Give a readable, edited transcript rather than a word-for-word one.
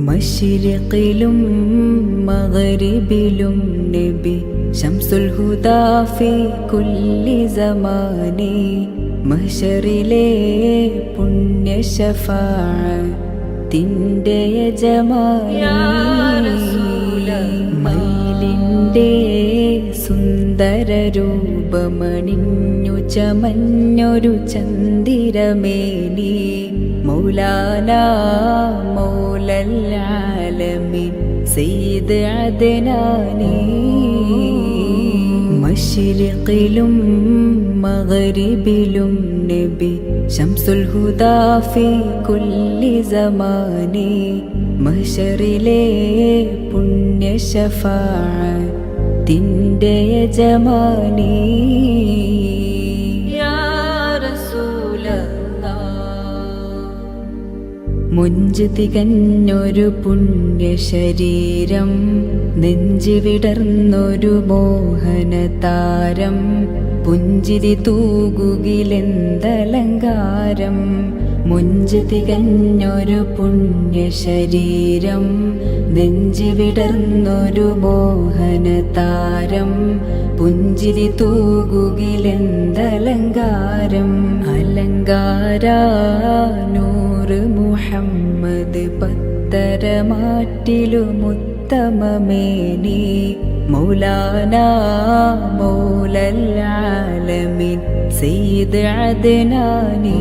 മശ്രിഖിലും മഗ്രിബിലും നബി ശംസുൽ ഹുദാ ഫീ കുല്ലി സമാനി മഹ്ശറിലെ പുണ്യ ശഫാഅത്തിന്റെ യജമാനി മൈലിന്റെ സുന്ദര രൂപമണിഞ്ഞു ചമഞ്ഞൊരു ചന്ദിരമേനി മൗലാനാ മൗലൽ ആലമീൻ സയ്യിദ് അദ്നാനി മശ്രിഖിലും മഗ്രിബിലും നബി ശംസുൽ ഹുദാ ഫീ കുല്ലി സമാനി മഹ്ശറിലെ പുണ്യ ശഫാഅത്തിന്റെ യജമാനി മുഞ്ച് തികഞ്ഞൊരു പുണ്യ ശരീരം നെഞ്ച് വിടർന്നൊരു മോഹനതാരം പുഞ്ചിരി തൂകുകിലെന്തലങ്കാരം മുഞ്ച് തികഞ്ഞൊരു പുണ്യ ശരീരം നെഞ്ച് വിടർന്നൊരു മോഹനതാരം പുഞ്ചിരി തൂകുകിലെന്തലങ്കാരം അലങ്കാരാ നൂറ് മുഹമ്മദ് പത്തരമാറ്റിലുമുത്തമമേനി മൗലാനാ മൗലൽ ആലമീൻ സയ്യിദ് അദ്നാനി